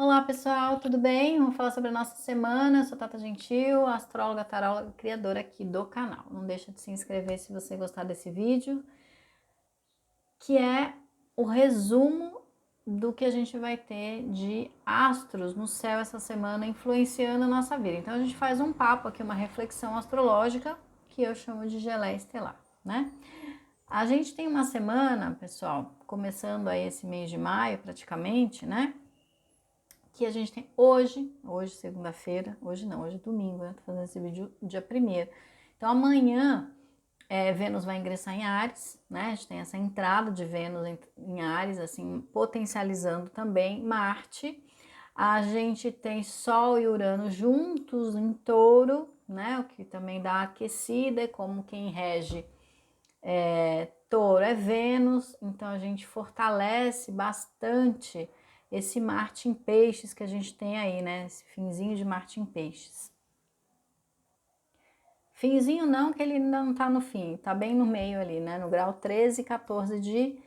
Olá pessoal, tudo bem? Vamos falar sobre a nossa semana. Eu sou Tata Gentil, astróloga, taróloga, criadora aqui do canal. Não deixa de se inscrever se você gostar desse vídeo, que é o resumo do que a gente vai ter de astros no céu essa semana influenciando a nossa vida. Então a gente faz um papo aqui, uma reflexão astrológica que eu chamo de geleia estelar, né? A gente tem uma semana, pessoal, começando aí esse mês de maio praticamente, né? Que a gente tem hoje segunda-feira, hoje não, hoje é domingo, né? Tô fazendo esse vídeo dia 1º. Então amanhã Vênus vai ingressar em Áries, né? A gente tem essa entrada de Vênus em Áries, assim, potencializando também Marte. A gente tem Sol e Urano juntos em Touro, né? O que também dá aquecida, como quem rege Touro é Vênus, então a gente fortalece bastante esse Marte em Peixes que a gente tem aí, né? Esse finzinho de Marte em Peixes. Finzinho não, que ele ainda não tá no fim, tá bem no meio ali, né? No grau 13 e 14 de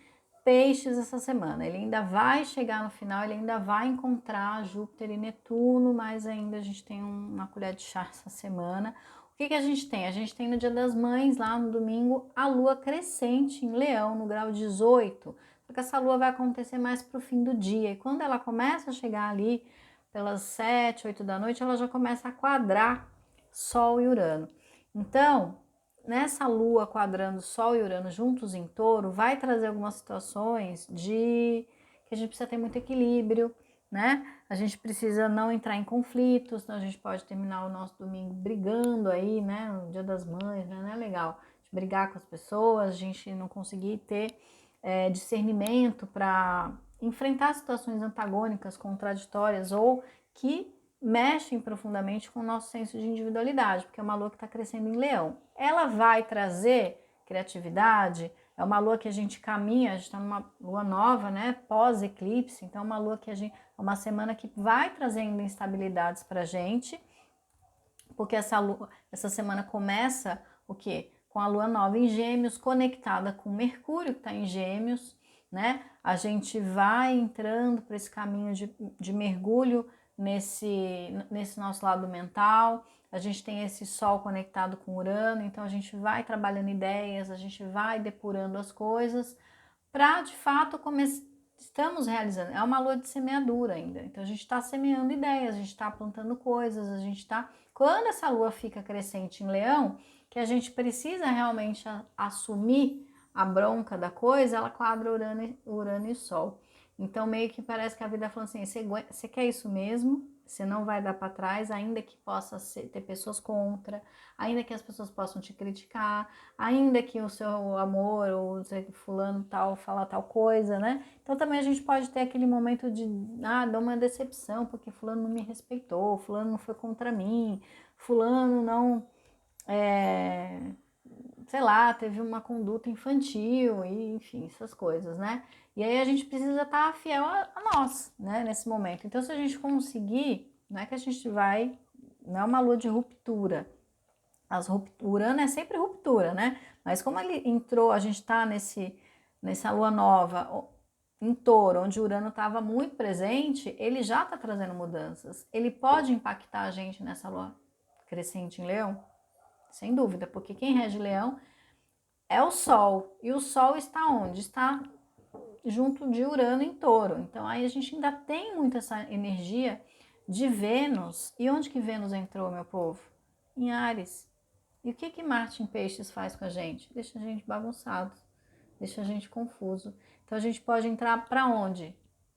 Peixes essa semana. Ele ainda vai chegar no final, ele ainda vai encontrar Júpiter e Netuno, mas ainda a gente tem uma colher de chá essa semana. O que a gente tem? A gente tem no Dia das Mães, lá no domingo, a lua crescente em Leão, no grau 18. Só que essa lua vai acontecer mais pro fim do dia. E quando ela começa a chegar ali pelas 7, 8 da noite, ela já começa a quadrar Sol e Urano. Então, nessa lua quadrando Sol e Urano juntos em Touro, vai trazer algumas situações de que a gente precisa ter muito equilíbrio, né? A gente precisa não entrar em conflitos, senão a gente pode terminar o nosso domingo brigando aí, né? No Dia das Mães, né? Não é legal brigar com as pessoas, a gente não conseguir ter discernimento para enfrentar situações antagônicas, contraditórias ou que mexem profundamente com o nosso senso de individualidade, porque é uma lua que está crescendo em Leão. Ela vai trazer criatividade, é uma lua que a gente caminha, a gente está numa lua nova, né? Pós-eclipse, então é uma lua que a gente. É uma semana que vai trazendo instabilidades para a gente, porque essa semana começa o quê? Com a lua nova em Gêmeos, conectada com Mercúrio, que está em Gêmeos, né? A gente vai entrando para esse caminho de mergulho nesse nosso lado mental. A gente tem esse Sol conectado com Urano, então a gente vai trabalhando ideias, a gente vai depurando as coisas para de fato estamos realizando. É uma lua de semeadura ainda, então a gente está semeando ideias, a gente está plantando coisas, a gente está. Quando essa lua fica crescente em Leão, que a gente precisa realmente assumir a bronca da coisa, ela quadra Urano e Sol. Então, meio que parece que a vida falando assim: você quer isso mesmo? Você não vai dar para trás, ainda que possa ter pessoas contra, ainda que as pessoas possam te criticar, ainda que o seu amor ou fulano tal falar tal coisa, né? Então também a gente pode ter aquele momento de dar uma decepção, porque fulano não me respeitou, fulano não foi contra mim, fulano não sei lá, teve uma conduta infantil, e enfim, essas coisas, né? E aí a gente precisa estar fiel a nós, né, nesse momento. Então, se a gente conseguir, não é que a gente vai, não é uma lua de ruptura. Urano é sempre ruptura, né? Mas como ele entrou, a gente está nessa lua nova em Touro, onde Urano estava muito presente, ele já está trazendo mudanças. Ele pode impactar a gente nessa lua crescente em Leão? Sem dúvida, porque quem rege Leão é o Sol. E o Sol está onde? Está junto de Urano em Touro. Então aí a gente ainda tem muito essa energia de Vênus. E onde que Vênus entrou, meu povo? Em Áries. E o que Marte em Peixes faz com a gente? Deixa a gente bagunçado, deixa a gente confuso. Então a gente pode entrar para onde?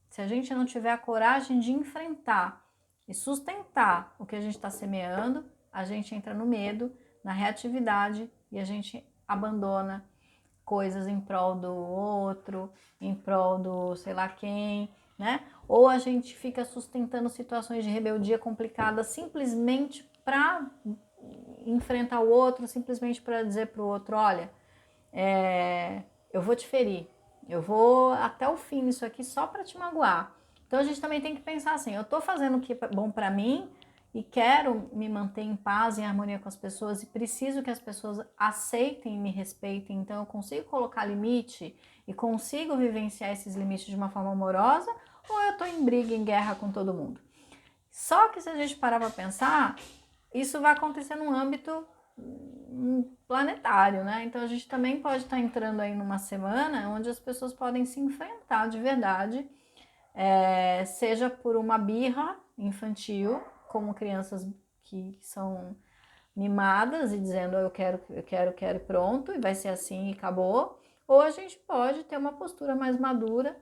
Se a gente não tiver a coragem de enfrentar e sustentar o que a gente está semeando, a gente entra no medo, na reatividade e a gente abandona coisas em prol do outro, em prol do sei lá quem, né? Ou a gente fica sustentando situações de rebeldia complicadas simplesmente para enfrentar o outro, simplesmente para dizer para o outro, olha, eu vou te ferir, eu vou até o fim nisso aqui só para te magoar. Então a gente também tem que pensar assim, eu estou fazendo o que é bom para mim e quero me manter em paz, em harmonia com as pessoas e preciso que as pessoas aceitem e me respeitem, então eu consigo colocar limite e consigo vivenciar esses limites de uma forma amorosa, ou eu tô em briga, em guerra com todo mundo. Só que se a gente parar para pensar, isso vai acontecer num âmbito planetário, né? Então a gente também pode estar entrando aí numa semana onde as pessoas podem se enfrentar de verdade, seja por uma birra infantil, como crianças que são mimadas e dizendo eu quero, pronto, e vai ser assim e acabou, ou a gente pode ter uma postura mais madura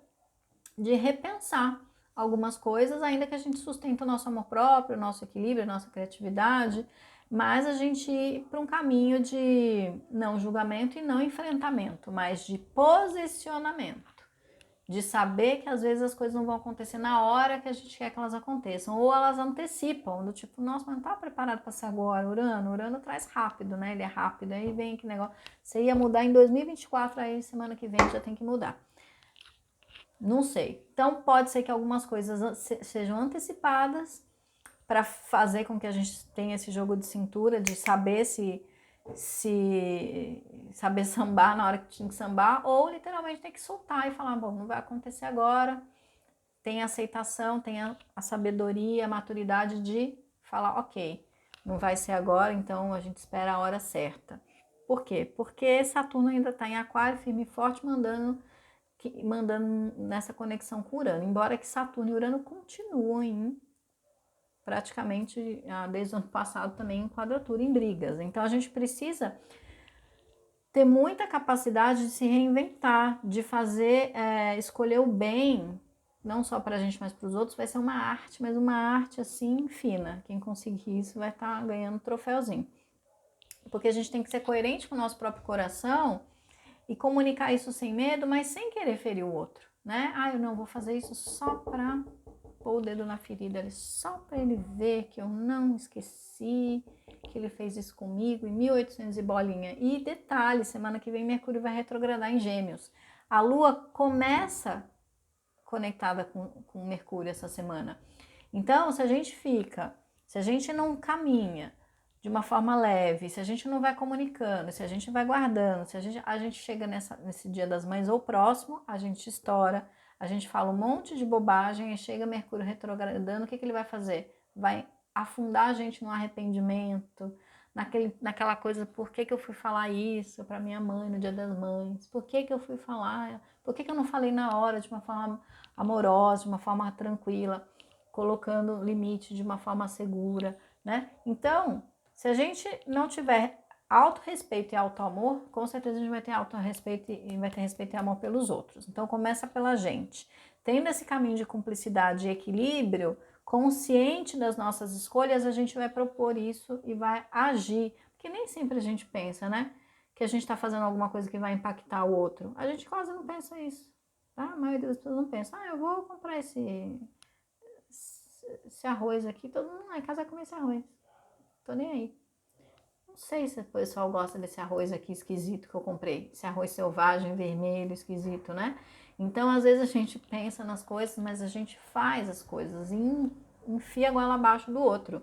de repensar algumas coisas, ainda que a gente sustenta o nosso amor próprio, o nosso equilíbrio, a nossa criatividade, mas a gente ir para um caminho de não julgamento e não enfrentamento, mas de posicionamento. De saber que às vezes as coisas não vão acontecer na hora que a gente quer que elas aconteçam, ou elas antecipam, do tipo, nossa, mas não tá preparado para ser agora, Urano traz rápido, né? Ele é rápido, aí vem que negócio, você ia mudar em 2024, aí semana que vem já tem que mudar. Não sei. Então pode ser que algumas coisas sejam antecipadas para fazer com que a gente tenha esse jogo de cintura, de saber se saber sambar na hora que tinha que sambar, ou literalmente tem que soltar e falar, bom, não vai acontecer agora. Tem a aceitação, tem a sabedoria, a maturidade de falar, ok, não vai ser agora, então a gente espera a hora certa. Por quê? Porque Saturno ainda está em Aquário, firme e forte, mandando nessa conexão com Urano. Embora que Saturno e Urano continuem praticamente desde o ano passado também em quadratura, em brigas. Então a gente precisa ter muita capacidade de se reinventar, de fazer, escolher o bem, não só para a gente, mas para os outros. Vai ser uma arte, mas uma arte assim fina. Quem conseguir isso vai estar ganhando troféuzinho. Porque a gente tem que ser coerente com o nosso próprio coração e comunicar isso sem medo, mas sem querer ferir o outro, né? Eu não vou fazer isso só para pôr o dedo na ferida ali, só para ele ver que eu não esqueci que ele fez isso comigo em 1800 e bolinha. E detalhe, semana que vem Mercúrio vai retrogradar em Gêmeos. A Lua começa conectada com Mercúrio essa semana. Então, se a gente não caminha de uma forma leve, se a gente não vai comunicando, se a gente vai guardando, se a gente chega nesse Dia das Mães ou próximo, a gente estoura, a gente fala um monte de bobagem e chega Mercúrio retrogradando, o que ele vai fazer? Vai afundar a gente no arrependimento, naquela coisa, por que eu fui falar isso para minha mãe no Dia das Mães? Por que eu fui falar? Por que eu não falei na hora de uma forma amorosa, de uma forma tranquila, colocando limite de uma forma segura, né? Então, se a gente não tiver autorrespeito e autoamor, com certeza a gente vai ter autorrespeito e vai ter respeito e amor pelos outros. Então começa pela gente. Tendo esse caminho de cumplicidade e equilíbrio, consciente das nossas escolhas, a gente vai propor isso e vai agir. Porque nem sempre a gente pensa, né? Que a gente está fazendo alguma coisa que vai impactar o outro. A gente quase não pensa isso, tá? A maioria das pessoas não pensa, eu vou comprar esse arroz aqui, todo mundo lá em casa vai comer esse arroz. Tô nem aí. Não sei se o pessoal gosta desse arroz aqui esquisito que eu comprei. Esse arroz selvagem, vermelho, esquisito, né? Então, às vezes a gente pensa nas coisas, mas a gente faz as coisas e enfia a goela abaixo do outro.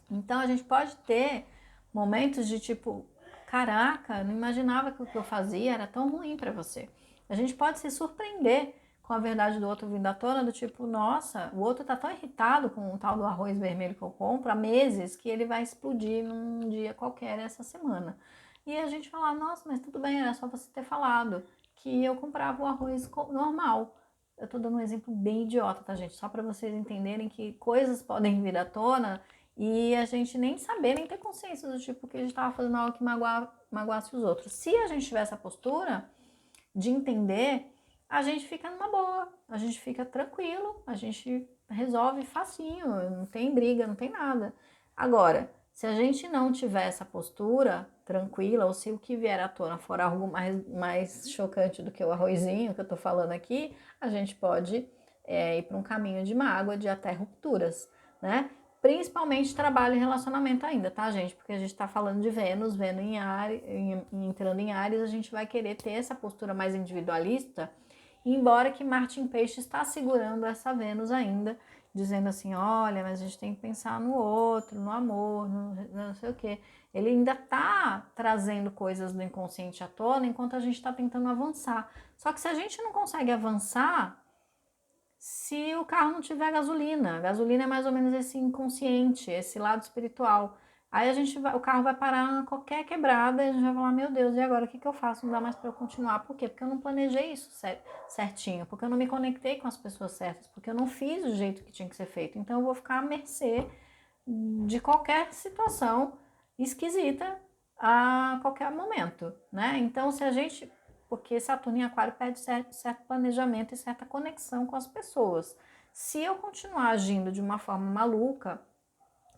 Então, a gente pode ter momentos de tipo, caraca, não imaginava que o que eu fazia era tão ruim para você. A gente pode se surpreender com a verdade do outro vindo à tona, do tipo, nossa, o outro tá tão irritado com o tal do arroz vermelho que eu compro há meses que ele vai explodir num dia qualquer essa semana. E a gente fala, nossa, mas tudo bem, era só você ter falado que eu comprava o arroz normal. Eu tô dando um exemplo bem idiota, tá, gente? Só para vocês entenderem que coisas podem vir à tona e a gente nem saber, nem ter consciência do tipo que a gente tava fazendo algo que magoasse os outros. Se a gente tiver essa postura de entender, a gente fica numa boa, a gente fica tranquilo, a gente resolve facinho, não tem briga, não tem nada. Agora, se a gente não tiver essa postura tranquila, ou se o que vier à tona for algo mais chocante do que o arrozinho que eu tô falando aqui, a gente pode ir para um caminho de mágoa, de até rupturas, né? Principalmente trabalho e relacionamento ainda, tá, gente? Porque a gente tá falando de Vênus, entrando em Áries, a gente vai querer ter essa postura mais individualista, embora que Marte em Peixe está segurando essa Vênus ainda, dizendo assim, olha, mas a gente tem que pensar no outro, no amor, não sei o quê. Ele ainda tá trazendo coisas do inconsciente à tona, enquanto a gente tá tentando avançar. Só que se a gente não consegue avançar, se o carro não tiver gasolina. Gasolina é mais ou menos esse inconsciente, esse lado espiritual. Aí o carro vai parar em qualquer quebrada e a gente vai falar, meu Deus, e agora o que eu faço? Não dá mais para eu continuar. Por quê? Porque eu não planejei isso certinho, porque eu não me conectei com as pessoas certas, porque eu não fiz do jeito que tinha que ser feito. Então eu vou ficar à mercê de qualquer situação esquisita a qualquer momento, né? Então se a gente, porque Saturno em Aquário pede certo planejamento e certa conexão com as pessoas. Se eu continuar agindo de uma forma maluca,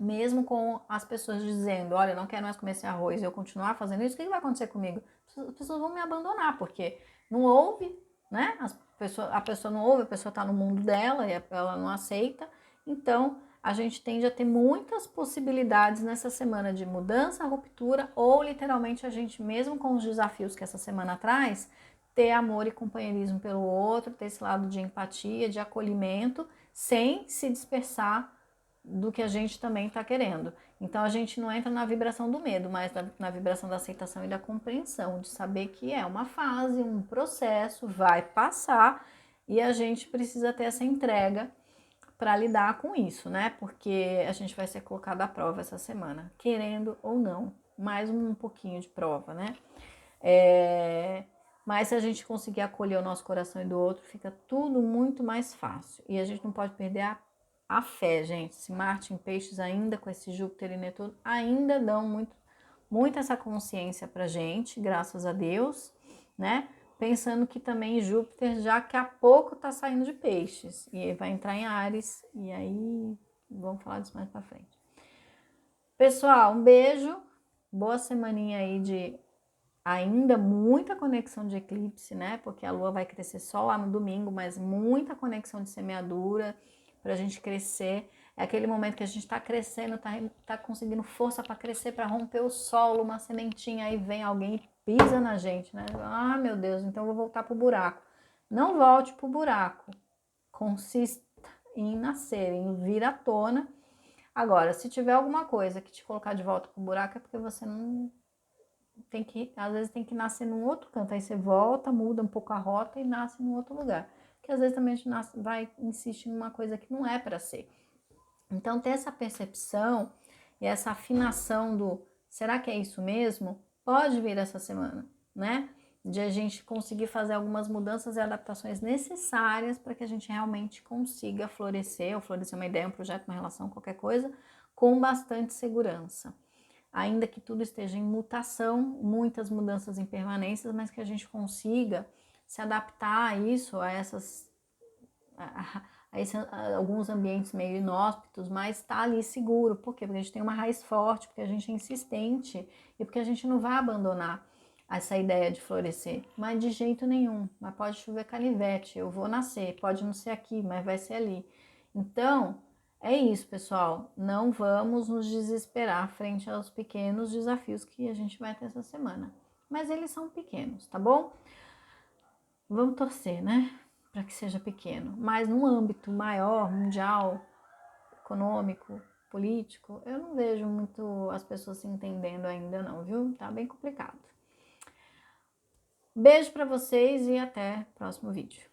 mesmo com as pessoas dizendo, olha, eu não quero mais comer esse arroz, e eu continuar fazendo isso, o que vai acontecer comigo? As pessoas vão me abandonar, porque não ouve, né? A pessoa não ouve, a pessoa está no mundo dela e ela não aceita. Então, a gente tende a ter muitas possibilidades nessa semana de mudança, ruptura, ou literalmente a gente, mesmo com os desafios que essa semana traz, ter amor e companheirismo pelo outro, ter esse lado de empatia, de acolhimento, sem se dispersar do que a gente também está querendo. Então a gente não entra na vibração do medo, mas na vibração da aceitação e da compreensão, de saber que é uma fase, um processo, vai passar e a gente precisa ter essa entrega para lidar com isso, né? Porque a gente vai ser colocado à prova essa semana, querendo ou não, mais um pouquinho de prova, né? Mas se a gente conseguir acolher o nosso coração e do outro, fica tudo muito mais fácil. E a gente não pode perder a fé, gente. Se Marte em Peixes ainda, com esse Júpiter e Netuno, ainda dão muito essa consciência pra gente, graças a Deus, né? Pensando que também Júpiter já que a pouco tá saindo de Peixes e vai entrar em Áries, e aí vamos falar disso mais pra frente. Pessoal, um beijo, boa semaninha aí de ainda muita conexão de eclipse, né? Porque a lua vai crescer só lá no domingo, mas muita conexão de semeadura para a gente crescer. É aquele momento que a gente está crescendo, tá conseguindo força para crescer, para romper o solo, uma sementinha, aí vem alguém e pisa na gente, né? Ah, meu Deus, então eu vou voltar pro buraco. Não volte pro buraco. Consista em nascer, em vir à tona. Agora, se tiver alguma coisa que te colocar de volta pro buraco, é porque você não às vezes tem que nascer num outro canto, aí você volta, muda um pouco a rota e nasce num outro lugar. Porque às vezes também a gente insiste numa coisa que não é para ser. Então ter essa percepção e essa afinação do será que é isso mesmo? Pode vir essa semana, né? De a gente conseguir fazer algumas mudanças e adaptações necessárias para que a gente realmente consiga florescer, ou florescer uma ideia, um projeto, uma relação, qualquer coisa, com bastante segurança. Ainda que tudo esteja em mutação, muitas mudanças, impermanências, mas que a gente consiga se adaptar a isso, alguns ambientes meio inóspitos, mas está ali seguro. Por quê? Porque a gente tem uma raiz forte, porque a gente é insistente e porque a gente não vai abandonar essa ideia de florescer. Mas de jeito nenhum. Mas pode chover canivete, eu vou nascer, pode não ser aqui, mas vai ser ali. Então, é isso, pessoal. Não vamos nos desesperar frente aos pequenos desafios que a gente vai ter essa semana. Mas eles são pequenos, tá bom? Vamos torcer, né? Para que seja pequeno. Mas num âmbito maior, mundial, econômico, político, eu não vejo muito as pessoas se entendendo ainda não, viu? Tá bem complicado. Beijo para vocês e até o próximo vídeo.